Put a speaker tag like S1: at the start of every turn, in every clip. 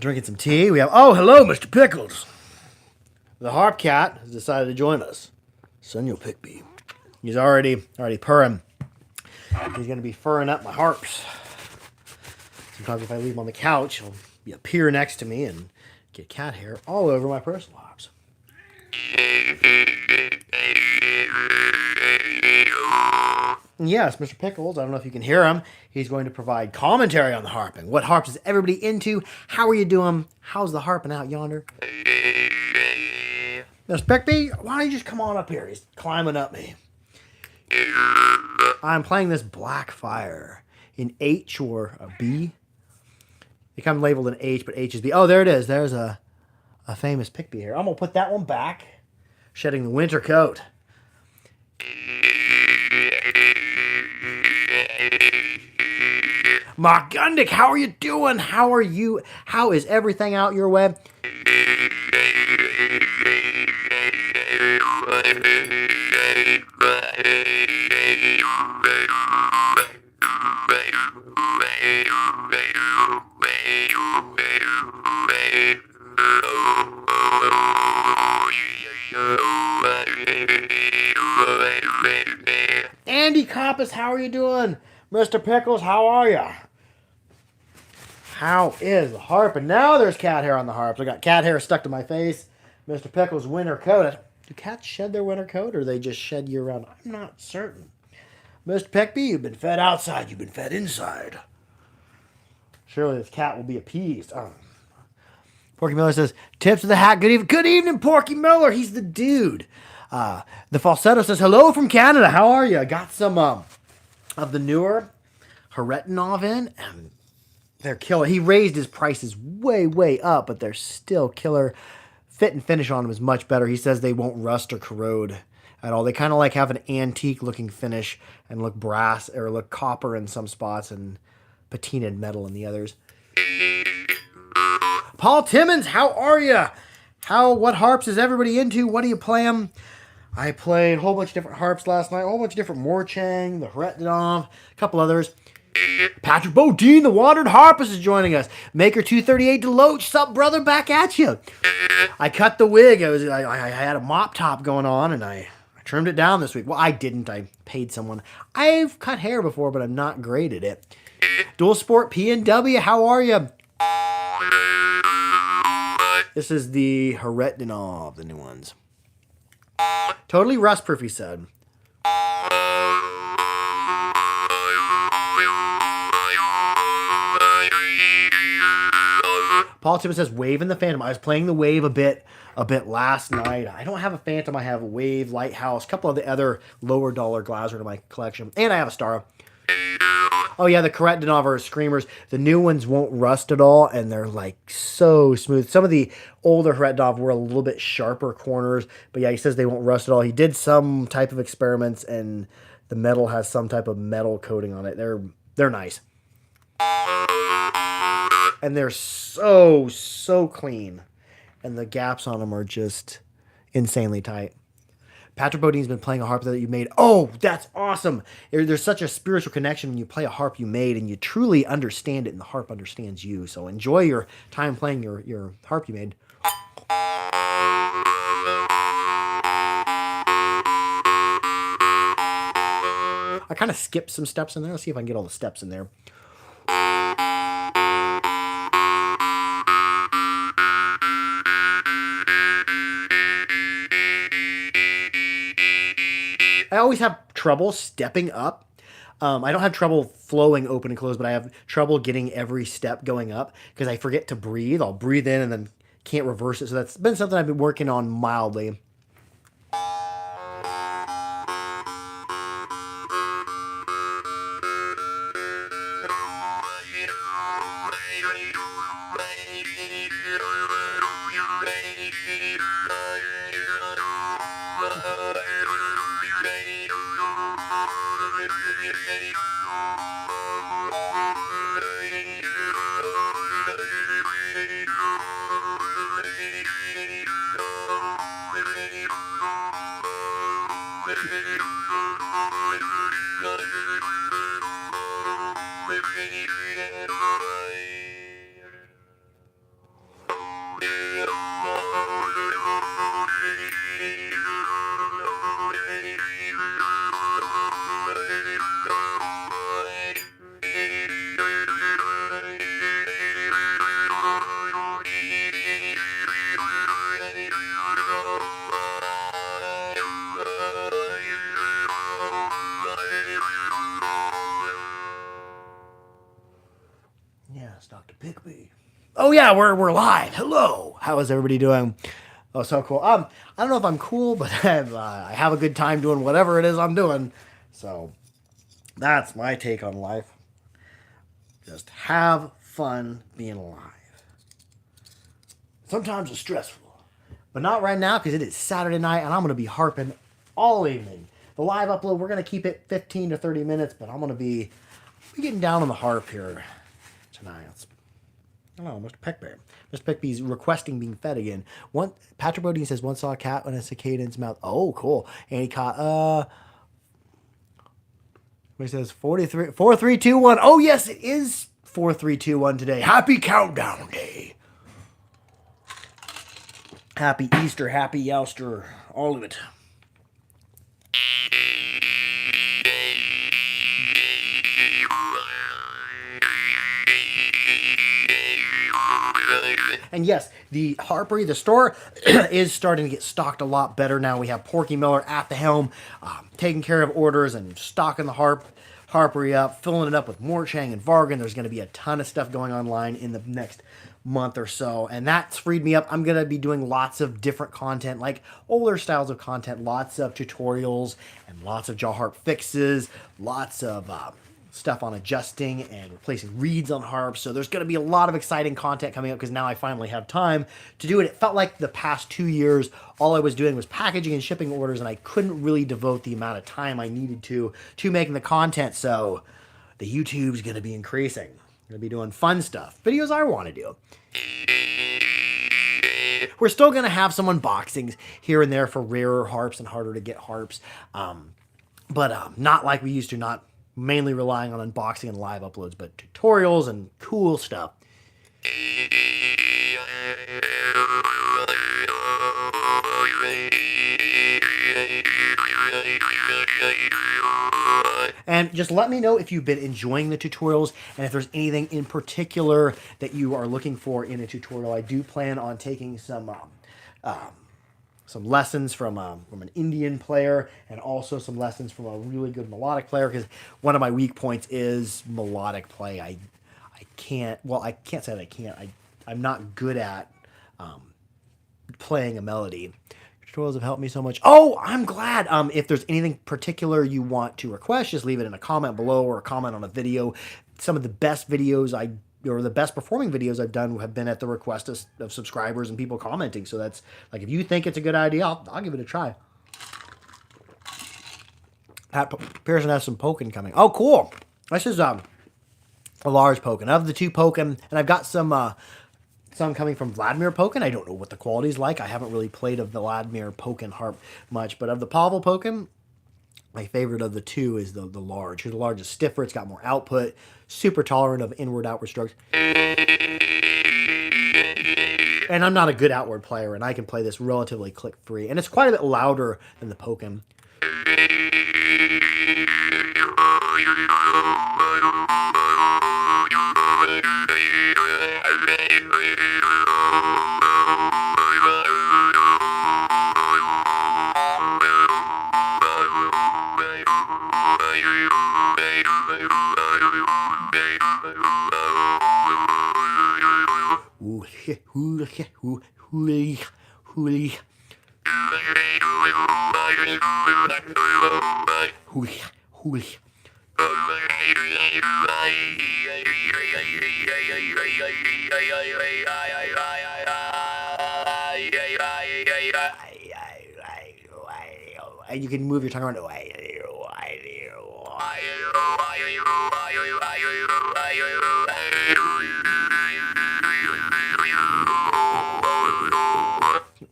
S1: Drinking some tea. We have, oh, hello, Mr. Pickles. The Harp cat has decided to join us. Senor Pickby. He's already purring. He's going to be furring up my harps. Sometimes if I leave him on the couch, he'll appear next to me and get cat hair all over my personal harps. Yes, Mr. Pickles, I don't know if you can hear him. He's going to provide commentary on the harping. What harps is everybody into? How are you doing? How's the harping out yonder? Mr. Pickby, why don't you just come on up here? He's climbing up me. I'm playing this Black Fire in H or a B. They come labeled in H, but H is B. Oh, there it is. There's a famous Pickby here. I'm going to put that one back. Shedding the winter coat. Mark Gundick, how are you doing? How are you? How is everything out your way? Andy Coppice, how are you doing? Mr. Pickles, how are you? How is the harp? And now there's cat hair on the harps. I got cat hair stuck to my face. Mr. Pickles' winter coat. Do cats shed their winter coat or they just shed year round? I'm not certain. Mr. Pickby, you've been fed outside. You've been fed inside. Surely this cat will be appeased. Porky Miller says, tips of the hat. Good evening, Porky Miller. He's the dude. The falsetto says, hello from Canada. How are you? I got some of the newer Haretinov in, and they're killer. He raised his prices way up, but they're still killer. Fit and finish on them is much better. He says they won't rust or corrode at all. They kind of like have an antique looking finish and look brass or look copper in some spots and patinaed metal in the others. Paul Timmons, how are you? What harps is everybody into? What do you play them? I played a whole bunch of different harps last night, a whole bunch of different Morchang, the Haretinov, a couple others. Patrick Bodine, the Watered Harpist, is joining us. Maker 238 Deloach, sup, brother, back at you. I cut the wig. I had a mop top going on, and I trimmed it down this week. Well, I didn't. I paid someone. I've cut hair before, but I'm not great at it. Dual Sport PNW, how are you? This is the Haretinov, the new ones. Totally rust-proof, he said. Paul Timmons says, Wave in the Phantom. I was playing the Wave a bit last night. I don't have a Phantom. I have a Wave, Lighthouse, a couple of the other lower dollar Glaser in my collection. And I have a Star. Oh yeah, the Haretinov are Screamers. The new ones won't rust at all, and they're like so smooth. Some of the older Haretinov were a little bit sharper corners, but yeah, he says they won't rust at all. He did some type of experiments, and the metal has some type of metal coating on it. They're nice. And they're so clean. And the gaps on them are just insanely tight. Patrick Bodine's been playing a harp that you made. Oh, that's awesome. There's such a spiritual connection when you play a harp you made and you truly understand it and the harp understands you. So enjoy your time playing your harp you made. I kind of skipped some steps in there. Let's see if I can get all the steps in there. I always have trouble stepping up. I don't have trouble flowing open and close, but I have trouble getting every step going up because I forget to breathe. I'll breathe in and then can't reverse it. So that's been something I've been working on mildly. Oh yeah, we're live. Hello. How is everybody doing? Oh, so cool. I don't know if I'm cool, but I have a good time doing whatever it is I'm doing. So that's my take on life. Just have fun being alive. Sometimes it's stressful, but not right now because it is Saturday night and I'm going to be harping all evening. The live upload, we're going to keep it 15 to 30 minutes, but I'm going to be getting down on the harp here tonight. Oh, Mr. Peckbear. Mr. Peckbear's requesting being fed again. Patrick Bodine says, once saw a cat with a cicada in its mouth. Oh, cool. And he caught, he says 43, 4, 3, 2, 1. Oh, yes, it is 4, 3, 2, 1 today. Happy countdown day. Happy Easter, happy Youster, all of it. And yes, the Harpery, the store, is starting to get stocked a lot better now. We have Porky Miller at the helm, taking care of orders and stocking the Harpery up, filling it up with Morchang and Vargan. There's going to be a ton of stuff going online in the next month or so, and that's freed me up. I'm going to be doing lots of different content, like older styles of content, lots of tutorials and lots of jaw harp fixes, lots of stuff on adjusting and replacing reeds on harps. So there's going to be a lot of exciting content coming up because now I finally have time to do it. It felt like the past 2 years, all I was doing was packaging and shipping orders, and I couldn't really devote the amount of time I needed to making the content. So the YouTube's going to be increasing. I'm going to be doing fun stuff, videos I want to do. We're still going to have some unboxings here and there for rarer harps and harder to get harps. But not like we used to, not mainly relying on unboxing and live uploads, but tutorials and cool stuff. And just let me know if you've been enjoying the tutorials and if there's anything in particular that you are looking for in a tutorial. I do plan on taking some lessons from an Indian player and also some lessons from a really good melodic player, because one of my weak points is melodic play. I can't say that I can't. I'm not good at playing a melody. Tutorials have helped me so much. Oh, I'm glad. If there's anything particular you want to request, just leave it in a comment below or a comment on a video. Some of the best videos or the best performing videos I've done have been at the request of subscribers and people commenting. So that's like, if you think it's a good idea, I'll give it a try. Pat Pearson has some poking coming. Oh, cool. This is a large poking. Of the 2 poking, and I've got some coming from Vladimir Pokin. I don't know what the quality is like. I haven't really played a Vladimir Pokin harp much, but of the Pavel Pokin, my favorite of the 2 is the large. The large is stiffer. It's got more output, super tolerant of inward-outward strokes. And I'm not a good outward player, and I can play this relatively click-free. And it's quite a bit louder than the Pokin. And you can move your tongue around.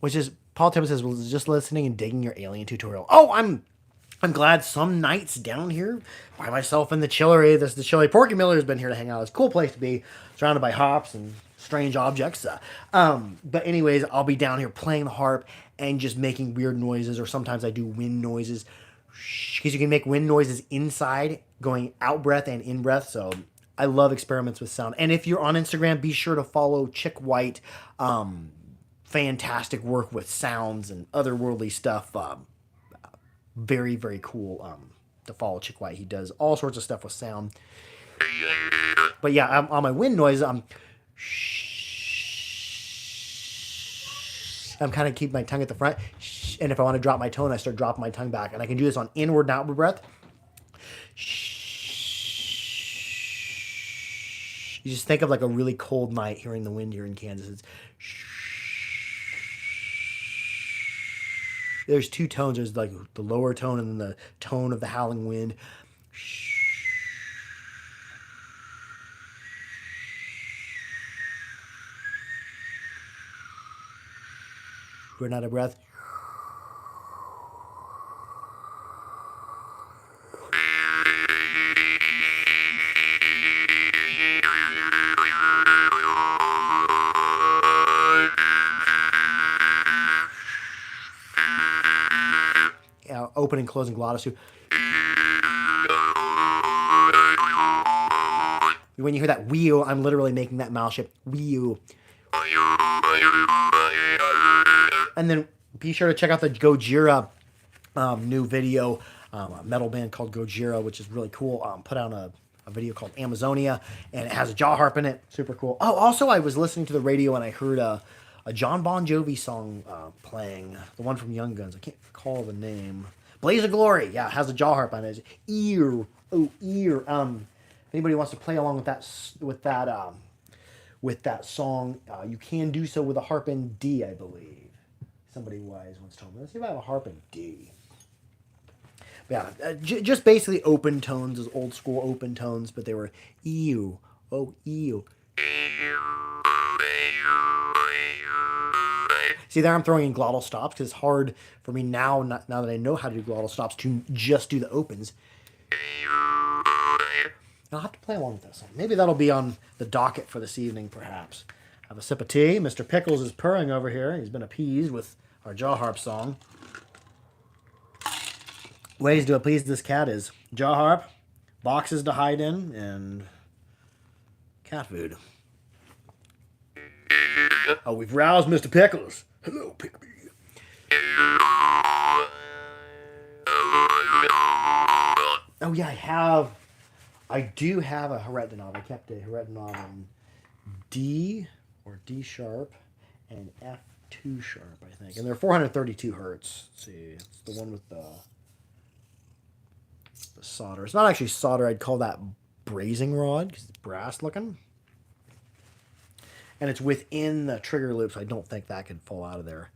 S1: Which is, Paul Tibbs says, was just listening and digging your alien tutorial. Oh, I'm glad some nights down here by myself in the chillery. This is the chillery. Porky Miller has been here to hang out. It's a cool place to be, surrounded by hops and strange objects. But anyways, I'll be down here playing the harp and just making weird noises, or sometimes I do wind noises, because you can make wind noises inside, going out breath and in breath. So I love experiments with sound. And if you're on Instagram, be sure to follow Chick White. Fantastic work with sounds and otherworldly stuff. Very, very cool to follow Chick White. He does all sorts of stuff with sound. But yeah, on my wind noise, I'm kind of keep my tongue at the front. And if I want to drop my tone, I start dropping my tongue back. And I can do this on inward and outward breath. You just think of like a really cold night hearing the wind here in Kansas. It's there's two tones. There's like the lower tone and then the tone of the howling wind. Run out of breath. Open and closing glottis too. When you hear that wheel, I'm literally making that mouth shape. Wheel. And then be sure to check out the Gojira new video. A metal band called Gojira, which is really cool. Put out a video called Amazonia, and it has a jaw harp in it. Super cool. Oh, also, I was listening to the radio and I heard a John Bon Jovi song playing. The one from Young Guns. I can't recall the name. Blaze of Glory. Yeah, it has a jaw harp on it. Ear. Oh, ear. If anybody wants to play along with that song, you can do so with a harp in D, I believe. Somebody wise once told me. Let's see if I have a harp in D. But yeah, just basically open tones, those old school open tones, but they were ew, oh ew. See, there I'm throwing in glottal stops because it's hard for me now that I know how to do glottal stops to just do the opens. I'll have to play along with this one. Maybe that'll be on the docket for this evening, perhaps. Have a sip of tea. Mr. Pickles is purring over here. He's been appeased with our jaw harp song. Ways to appease this cat is jaw harp, boxes to hide in, and cat food. Oh, we've roused Mr. Pickles. Hello, Pickby. Oh, yeah, I do have a Haretdanov. I kept a Haretdanov in D or D sharp and F2 sharp, I think. And they're 432 hertz. Let's see, it's the one with the solder. It's not actually solder. I'd call that brazing rod because it's brass looking. And it's within the trigger loop, so I don't think that could fall out of there.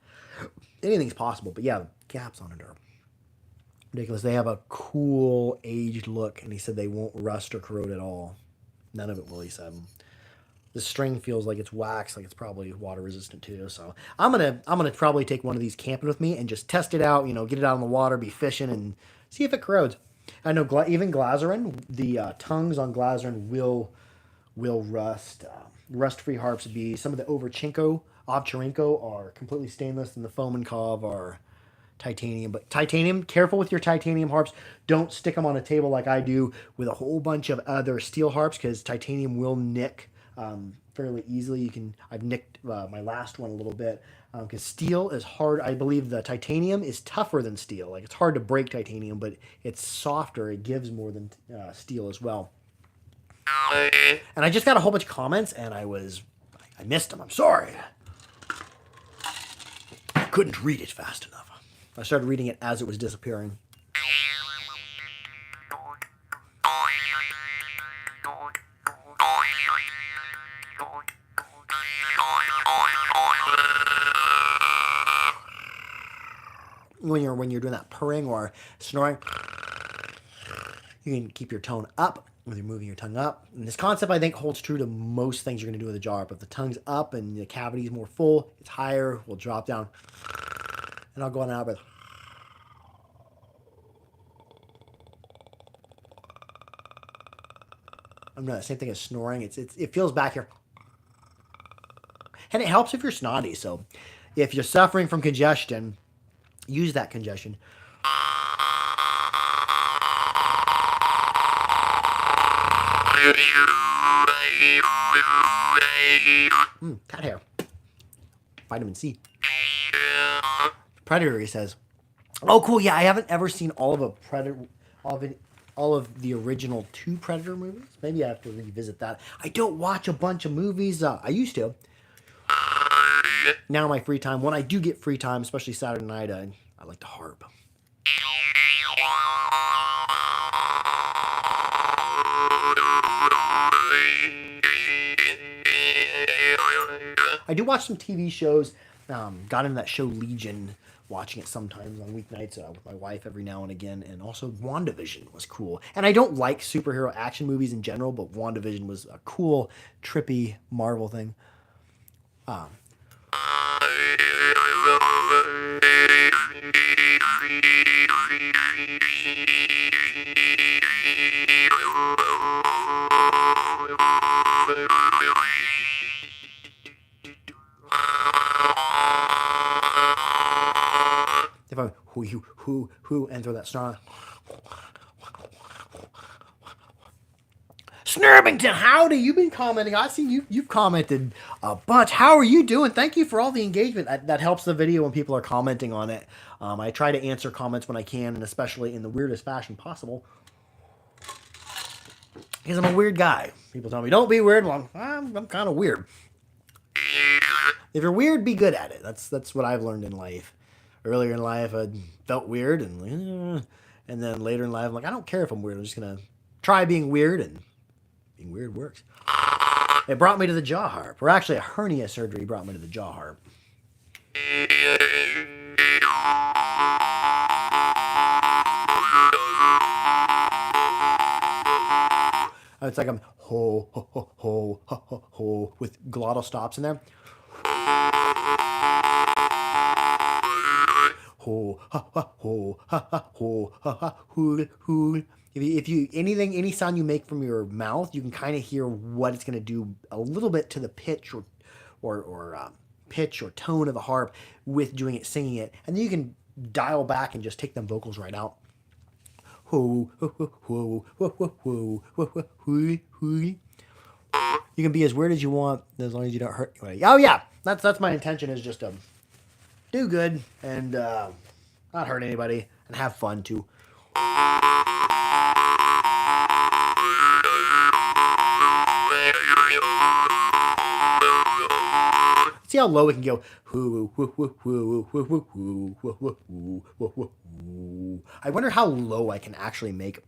S1: Anything's possible, but yeah, the gaps on it are ridiculous. They have a cool aged look, and he said they won't rust or corrode at all. None of it will, he said. The string feels like it's wax, like it's probably water resistant too. So I'm gonna probably take one of these camping with me and just test it out. Get it out in the water, be fishing, and see if it corrodes. I know even Glazerin, the tongues on Glazerin will rust. Rust-free harps would be some of the Ovchenko are completely stainless, and the Fomenkov are titanium. But titanium, careful with your titanium harps. Don't stick them on a table like I do with a whole bunch of other steel harps, because titanium will nick fairly easily. I've nicked my last one a little bit because steel is hard. I believe the titanium is tougher than steel. Like, it's hard to break titanium, but it's softer. It gives more than steel as well. And I just got a whole bunch of comments, and I missed them. I'm sorry. I couldn't read it fast enough. I started reading it as it was disappearing. When you're doing that purring or snoring, you can keep your tone up when you're moving your tongue up. And this concept, I think, holds true to most things you're going to do with a jaw harp. If the tongue's up and the cavity's more full, it's higher, we'll drop down. And I'll go on out with. I'm not the same thing as snoring. It feels back here. And it helps if you're snotty. So if you're suffering from congestion, use that congestion. Cat hair. Vitamin C. Predator, he says. Oh, cool. Yeah, I haven't ever seen all of the original 2 Predator movies. Maybe I have to revisit that. I don't watch a bunch of movies. I used to. now my free time, when I do get free time, especially Saturday night, I like to harp. I do watch some TV shows. Got into that show Legion, watching it sometimes on weeknights with my wife every now and again. And also WandaVision was cool. And I don't like superhero action movies in general, but WandaVision was a cool, trippy Marvel thing. If I who and throw that snarl. Snurbington, howdy! You've been commenting. I've seen you've commented a bunch. How are you doing? Thank you for all the engagement. That helps the video when people are commenting on it. I try to answer comments when I can, and especially in the weirdest fashion possible. Because I'm a weird guy. People tell me, don't be weird. Well, I'm kind of weird. If you're weird, be good at it. That's what I've learned in life. Earlier in life, I felt weird, and then later in life, I'm like, I don't care if I'm weird. I'm just going to try being weird, and being weird works. It brought me to the jaw harp. Or actually, a hernia surgery brought me to the jaw harp. It's like I'm ho, ho, ho, ho, ho, ho, ho, with glottal stops in there. Ho, ha, ha, ho, ha, ha, ho, ha, ha, hoo, hoo. If you any sound you make from your mouth, you can kind of hear what it's going to do a little bit to the pitch or pitch or tone of the harp with doing it, singing it, and then you can dial back and just take them vocals right out. Ho, ho, ho, ho, ho, ho, ho, ho, ho, ho. You can be as weird as you want as long as you don't hurt anybody. Oh yeah, that's my intention, is just to do good and not hurt anybody and have fun too. See how low it can go. I wonder how low I can actually make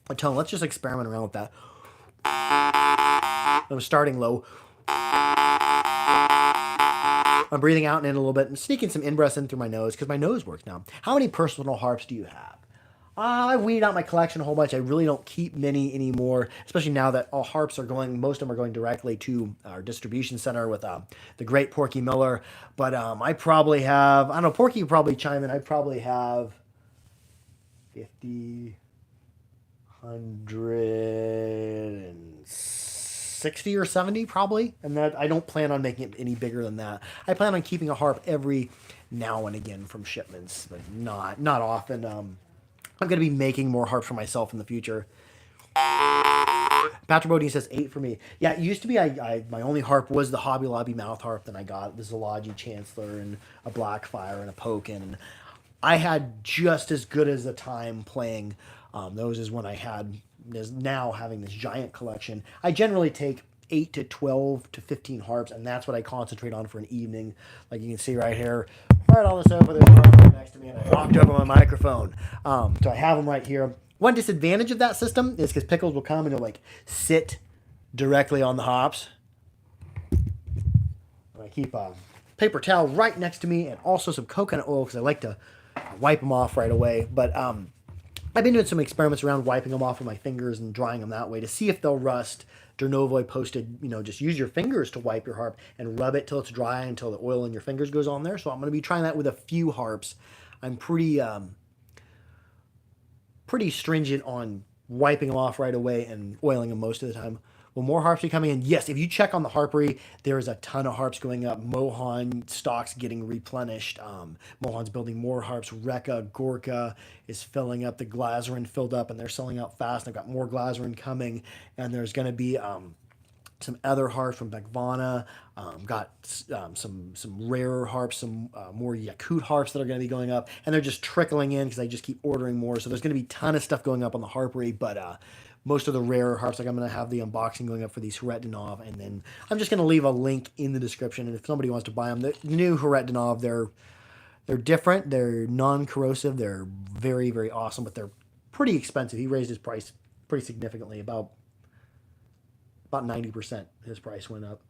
S1: a tone. Let's just experiment around with that. I'm starting low. I'm breathing out and in a little bit and sneaking some in-breaths in through my nose because my nose works now. How many personal harps do you have? I've weeded out my collection a whole bunch. I really don't keep many anymore, especially now that all harps are going, most of them are going directly to our distribution center with the great Porky Miller. But I probably have, I don't know, Porky would probably chime in. I probably have 50, 160 or 70 probably. And that I don't plan on making it any bigger than that. I plan on keeping a harp every now and again from shipments, but not often. I'm going to be making more harps for myself in the future. Patrick Bodine says 8 for me. Yeah, it used to be my only harp was the Hobby Lobby mouth harp. Then I got the Zology Chancellor and a Blackfire and a Pokin. And I had just as good as a time playing those as when I had, as now having this giant collection. I generally take 8 to 12 to 15 harps, and that's what I concentrate on for an evening. Like you can see right here, right on the sofa, there's a harp right next to me, and I knocked over my microphone. So I have them right here. One disadvantage of that system is because Pickles will come and he'll like sit directly on the hops. And I keep a paper towel right next to me and also some coconut oil because I like to wipe them off right away. But I've been doing some experiments around wiping them off with my fingers and drying them that way to see if they'll rust. Dernovoy posted, just use your fingers to wipe your harp and rub it till it's dry until the oil in your fingers goes on there. So I'm going to be trying that with a few harps. I'm pretty stringent on wiping them off right away and oiling them most of the time. Will more harps be coming in? Yes, if you check on the Harpery, there is a ton of harps going up. Mohan stocks getting replenished. Mohan's building more harps. Rekka, Gorka is filling up. The Glazerin filled up, and they're selling out fast. I've got more Glazerin coming, and there's going to be some other harps from Beckvana. Got some rarer harps, some more Yakut harps that are going to be going up, and they're just trickling in because I just keep ordering more. So there's going to be a ton of stuff going up on the Harpery, but most of the rarer harps. Like I'm going to have the unboxing going up for these Haret-Danov, and then I'm just going to leave a link in the description. And if somebody wants to buy them, the new Haret-Danov, they're different. They're non-corrosive. They're very, very awesome, but they're pretty expensive. He raised his price pretty significantly, about 90%. His price went up.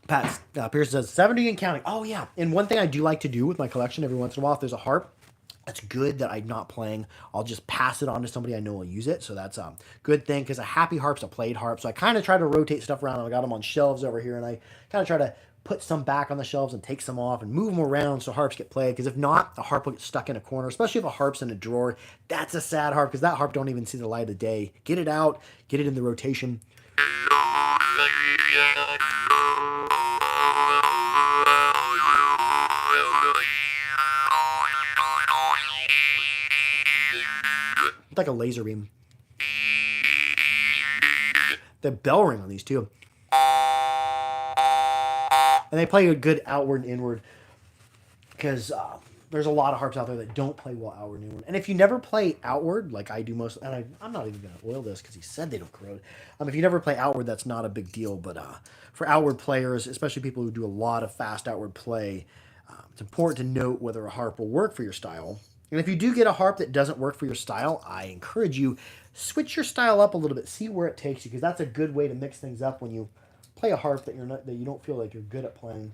S1: Pat Pierce says 70 and counting. Oh yeah, and one thing I do like to do with my collection every once in a while, if there's a harp that's good that I'm not playing, I'll just pass it on to somebody I know will use it. So that's a good thing, because a happy harp's a played harp. So I kind of try to rotate stuff around. I got them on shelves over here, and I kind of try to put some back on the shelves and take some off and move them around so harps get played. Because if not, the harp will get stuck in a corner, especially if a harp's in a drawer. That's a sad harp, because that harp don't even see the light of day. Get it out, get it in the rotation. It's like a laser beam. The bell ring on these too. And they play a good outward and inward, because there's a lot of harps out there that don't play well outward and inward. And if you never play outward, like I do most, and I'm not even going to oil this because he said they don't corrode. If you never play outward, that's not a big deal. But for outward players, especially people who do a lot of fast outward play, it's important to note whether a harp will work for your style. And if you do get a harp that doesn't work for your style, I encourage you, switch your style up a little bit. See where it takes you, because that's a good way to mix things up when you play a harp that you don't feel like you're good at playing.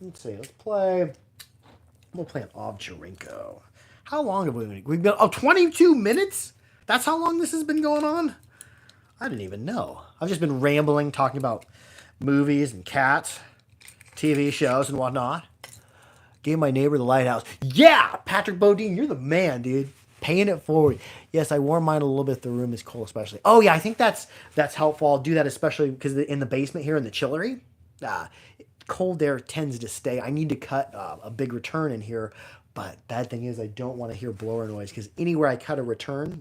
S1: Let's see. We'll play an Ovcharenko. How long have we been? We've been 22 minutes? That's how long this has been going on? I didn't even know. I've just been rambling, talking about movies and cats, TV shows and whatnot. Gave my neighbor the lighthouse. Yeah, Patrick Bodine, you're the man, dude. Paying it forward. Yes, I warm mine a little bit if the room is cold, especially. Oh yeah, I think that's helpful. I'll do that especially because in the basement here in the chillery, cold air tends to stay. I need to cut a big return in here, but bad thing is I don't want to hear blower noise, because anywhere I cut a return,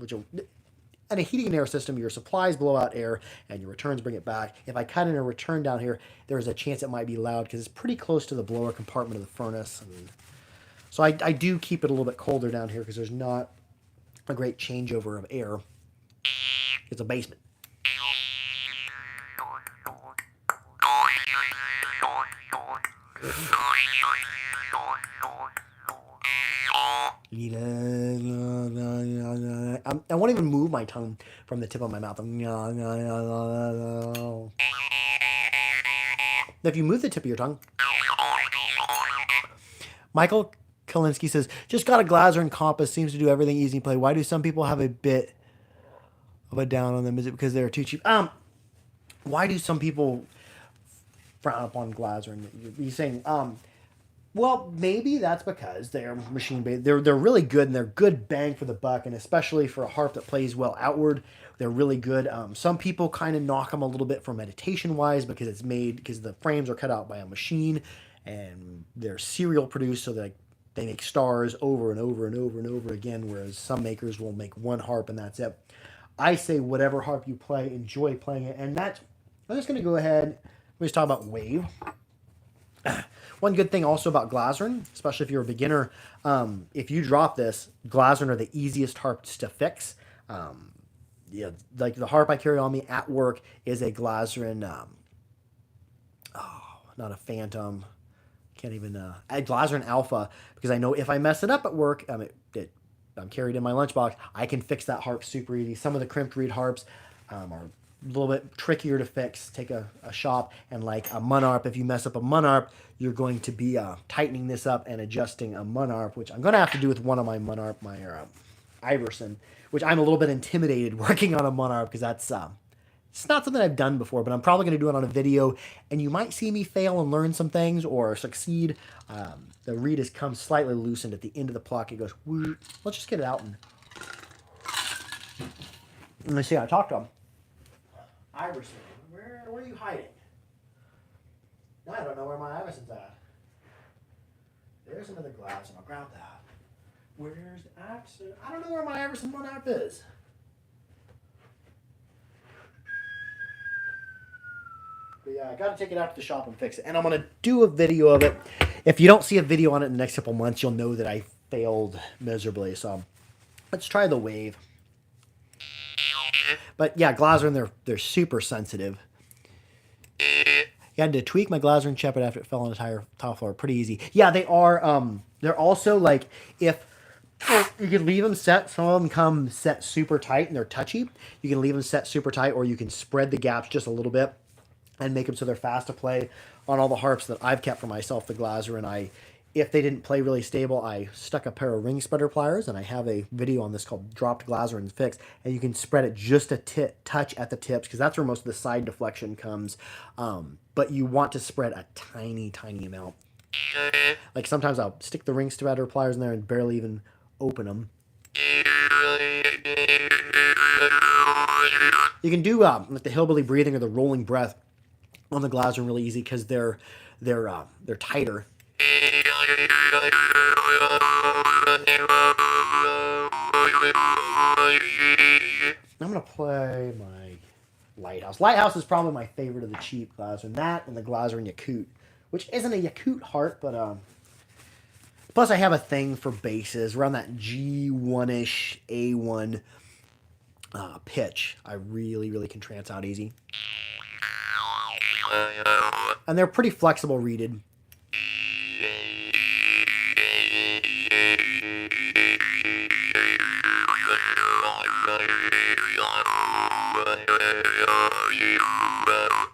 S1: in a heating and air system, your supplies blow out air and your returns bring it back. If I cut in a return down here, there's a chance it might be loud because it's pretty close to the blower compartment of the furnace. So I do keep it a little bit colder down here because there's not a great changeover of air. It's a basement. I won't even move my tongue from the tip of my mouth. If you move the tip of your tongue. Michael Kalinsky says, just got a Glazern Compass, seems to do everything easy to play. Why do some people have a bit of a down on them? Is it because they're too cheap? Why do some people frown upon Glazern? You're saying, well, maybe that's because they're machine-based. They're really good, and they're good bang for the buck, and especially for a harp that plays well outward, they're really good. Some people kind of knock them a little bit for meditation-wise because the frames are cut out by a machine, and they're serial produced, so that they make stars over and over and over and over again, whereas some makers will make one harp and that's it. I say whatever harp you play, enjoy playing it, and I'm just going to go ahead. Let's talk about wave. One good thing also about Glazern, especially if you're a beginner, if you drop this, Glazern are the easiest harps to fix. Like the harp I carry on me at work is a Glazern, not a Phantom, can't even, a Glazern Alpha, because I know if I mess it up at work, I'm carried in my lunchbox, I can fix that harp super easy. Some of the crimped reed harps are a little bit trickier to fix. Take a shop, and like a Munarp, if you mess up a Munarp, you're going to be tightening this up and adjusting a Munarp, which I'm going to have to do with one of my Munarp, my Iverson, which I'm a little bit intimidated working on a Munarp, because that's it's not something I've done before, but I'm probably going to do it on a video, and you might see me fail and learn some things or succeed. The reed has come slightly loosened at the end of the pluck. It goes, whoosh. Let's just get it out and let's see how I talk to him. Iverson, where are you hiding? I don't know where my Iverson's at. There's another glass, and I'll grab that. Where's the Iverson? I don't know where my Iverson Munarp is. But yeah, I got to take it out to the shop and fix it. And I'm going to do a video of it. If you don't see a video on it in the next couple months, you'll know that I failed miserably. So let's try the wave. But yeah, Glazrin, they're super sensitive. You had to tweak my Glazrin Shepherd after it fell on the tile floor. Pretty easy. Yeah, they are. They're also like, if you can leave them set. Some of them come set super tight and they're touchy. You can leave them set super tight, or you can spread the gaps just a little bit and make them so they're fast to play. On all the harps that I've kept for myself, the Glazrin, if they didn't play really stable, I stuck a pair of ring spreader pliers, and I have a video on this called Dropped Glazrin Fix, and you can spread it just a touch at the tips, because that's where most of the side deflection comes. But you want to spread a tiny, tiny amount. Like sometimes I'll stick the ring spreader pliers in there and barely even open them. You can do like the hillbilly breathing or the rolling breath on the Glazrin really easy, because they're tighter. I'm gonna play my Lighthouse. Lighthouse is probably my favorite of the cheap Glazrin. That and the Glazrin Yakut, which isn't a Yakut harp, but plus I have a thing for basses around that G1-ish A1 pitch. I really can trance out easy, and they're pretty flexible reeded.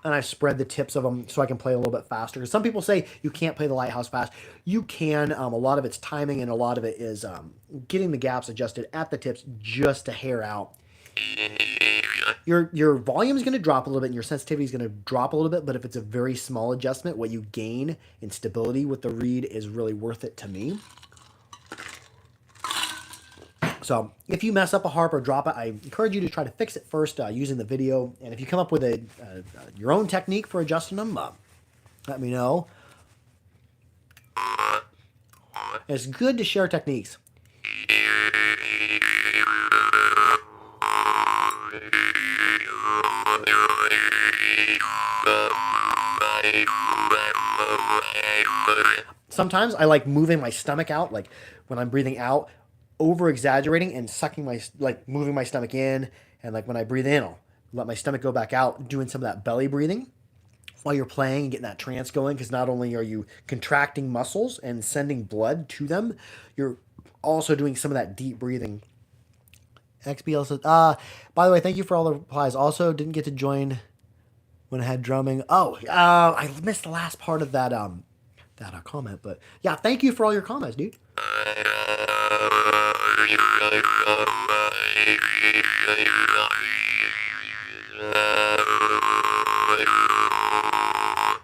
S1: And I spread the tips of them so I can play a little bit faster. Because some people say you can't play the Lighthouse fast. You can. A lot of it's timing, and a lot of it is getting the gaps adjusted at the tips just a hair out. Your volume is going to drop a little bit, and your sensitivity is going to drop a little bit. But if it's a very small adjustment, what you gain in stability with the reed is really worth it to me. So if you mess up a harp or drop it, I encourage you to try to fix it first using the video. And if you come up with your own technique for adjusting them, let me know. It's good to share techniques. Sometimes I like moving my stomach out, like when I'm breathing out, over exaggerating and sucking moving my stomach in, and like when I breathe in, I'll let my stomach go back out, doing some of that belly breathing while you're playing and getting that trance going, because not only are you contracting muscles and sending blood to them, you're also doing some of that deep breathing. XBL says, by the way, thank you for all the replies. Also, didn't get to join when I had drumming. I missed the last part of that comment, but yeah, thank you for all your comments, dude.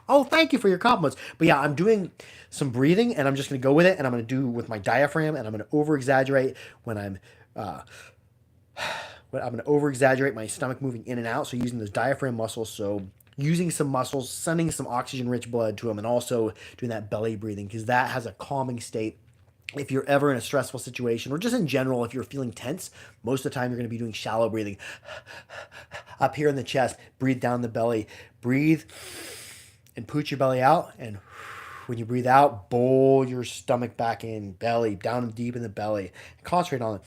S1: Oh, thank you for your compliments. But yeah, I'm doing some breathing, and I'm just going to go with it, and I'm going to do with my diaphragm, and I'm going to over-exaggerate when I'm going to over-exaggerate my stomach moving in and out, so using those diaphragm muscles, so using some muscles, sending some oxygen-rich blood to them, and also doing that belly breathing, because that has a calming state. If you're ever in a stressful situation, or just in general, if you're feeling tense, most of the time you're going to be doing shallow breathing. Up here in the chest, breathe down the belly. Breathe and pooch your belly out, and when you breathe out, bowl your stomach back in, belly, down and deep in the belly. Concentrate on it.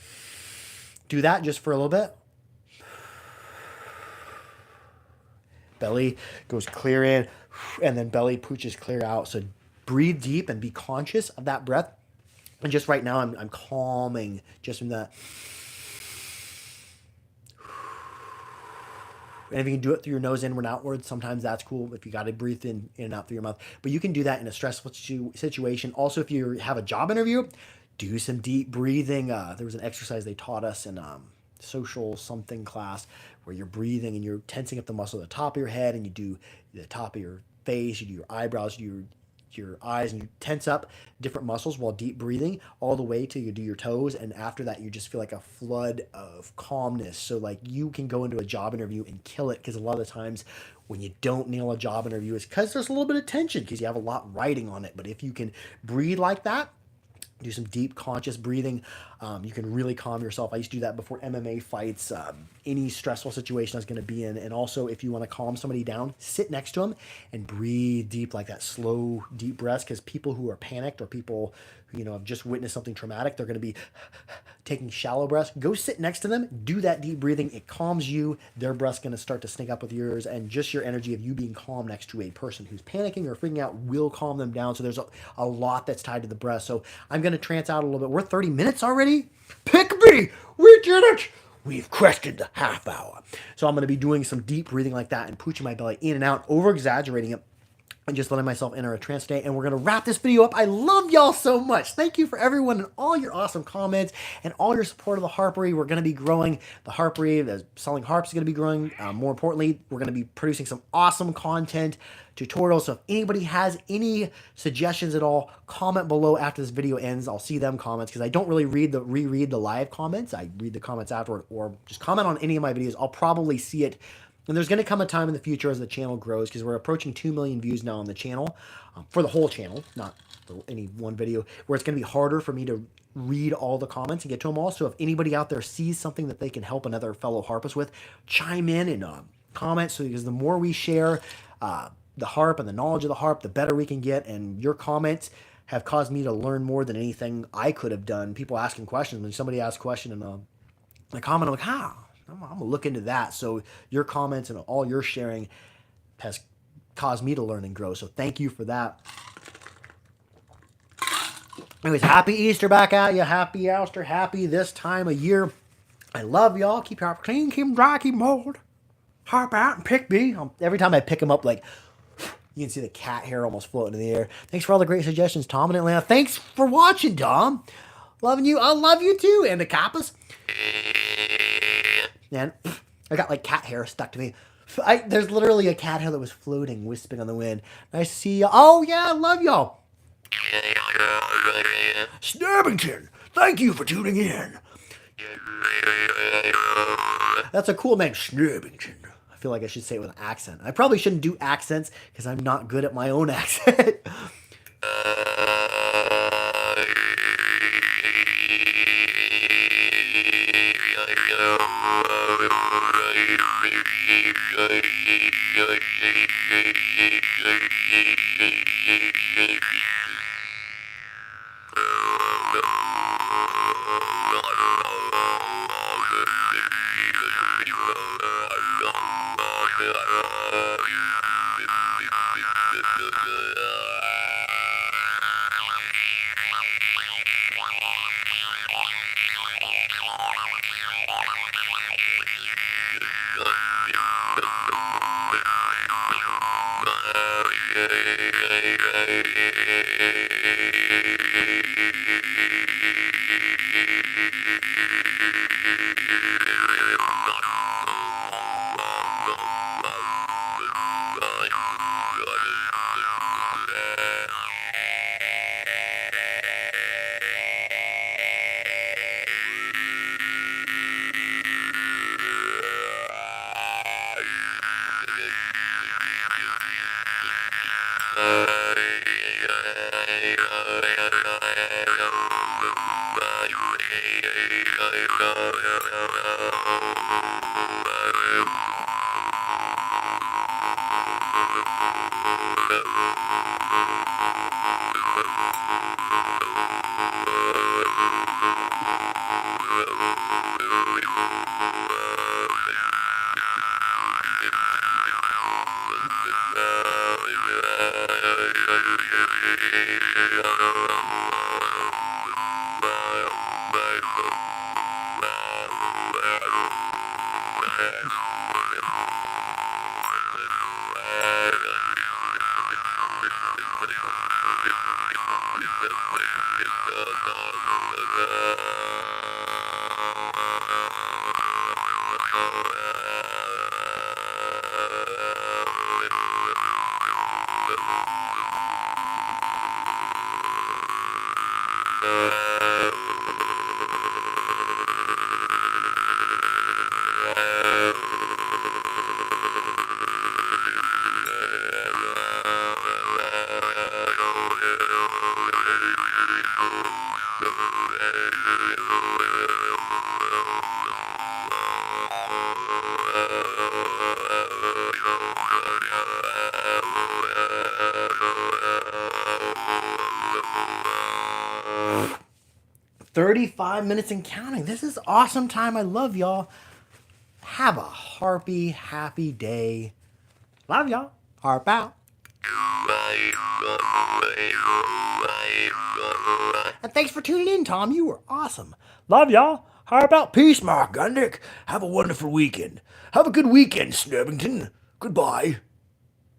S1: Do that just for a little bit. Belly goes clear in, and then belly pooches clear out. So breathe deep and be conscious of that breath. And just right now, I'm calming just from that. And if you can do it through your nose, inward and outward, sometimes that's cool if you got to breathe in and out through your mouth. But you can do that in a stressful situation. Also, if you have a job interview, do some deep breathing. There was an exercise they taught us in social something class where you're breathing and you're tensing up the muscle at the top of your head, and you do the top of your face, you do your eyebrows, you do your eyes, and you tense up different muscles while deep breathing all the way till you do your toes, and after that you just feel like a flood of calmness. So like you can go into a job interview and kill it, because a lot of the times when you don't nail a job interview, it's because there's a little bit of tension, because you have a lot riding on it. But if you can breathe like that, do some deep conscious breathing, you can really calm yourself. I used to do that before MMA fights, any stressful situation I was going to be in. And also, if you want to calm somebody down, sit next to them and breathe deep, like that slow, deep breaths, because people who are panicked or people have just witnessed something traumatic, they're going to be taking shallow breaths. Go sit next to them, do that deep breathing. It calms you. Their breath's going to start to sync up with yours, and just your energy of you being calm next to a person who's panicking or freaking out will calm them down. So there's a lot that's tied to the breath. So I'm going to trance out a little bit. We're 30 minutes already. Pick me! We did it! We've crested the half hour. So I'm going to be doing some deep breathing like that and pooching my belly in and out, over-exaggerating it, and just letting myself enter a trance state. And we're going to wrap this video up. I love y'all so much. Thank you for everyone and all your awesome comments and all your support of the harpery. We're going to be growing the harpery. The selling harps is going to be growing. More importantly, we're going to be producing some awesome content, tutorials. So if anybody has any suggestions at all, comment below after this video ends. I'll see them comments because I don't really reread the live comments. I read the comments afterward, or just comment on any of my videos. I'll probably see it. And there's going to come a time in the future as the channel grows, because we're approaching 2 million views now on the channel, for the whole channel, not for any one video, where it's going to be harder for me to read all the comments and get to them all. So if anybody out there sees something that they can help another fellow harpist with, chime in and comment. So because the more we share the harp and the knowledge of the harp, the better we can get. And your comments have caused me to learn more than anything I could have done. People asking questions. When somebody asks a question in a comment, I'm like, how? I'm going to look into that. So your comments and all your sharing has caused me to learn and grow. So thank you for that. Anyways, happy Easter back at you. Happy Ouster. Happy this time of year. I love y'all. Keep your harp clean. Keep them dry. Keep them old. Harp out and pick me. Every time I pick them up, like, you can see the cat hair almost floating in the air. Thanks for all the great suggestions, Tom and Atlanta. Thanks for watching, Tom. Loving you. I love you too. And the Kappas. And I got like cat hair stuck to me. There's literally a cat hair that was floating, wisping on the wind. Nice to see you. Oh, yeah, I love y'all. Snabbington, thank you for tuning in. That's a cool name, Snabbington. I feel like I should say it with an accent. I probably shouldn't do accents because I'm not good at my own accent. 35 minutes and counting. This is awesome time. I love y'all. Have a harpy, happy day. Love y'all. Harp out. And thanks for tuning in, Tom. You were awesome. Love y'all. Harp out. Peace, Mark Gundick. Have a wonderful weekend. Have a good weekend, Snubbington. Goodbye.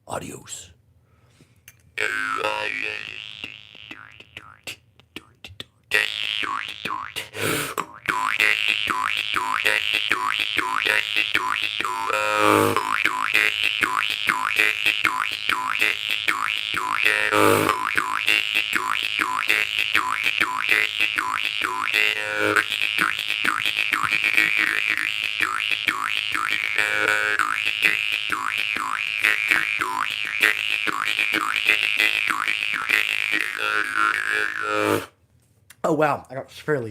S1: Adios. Oh wow, I got fairly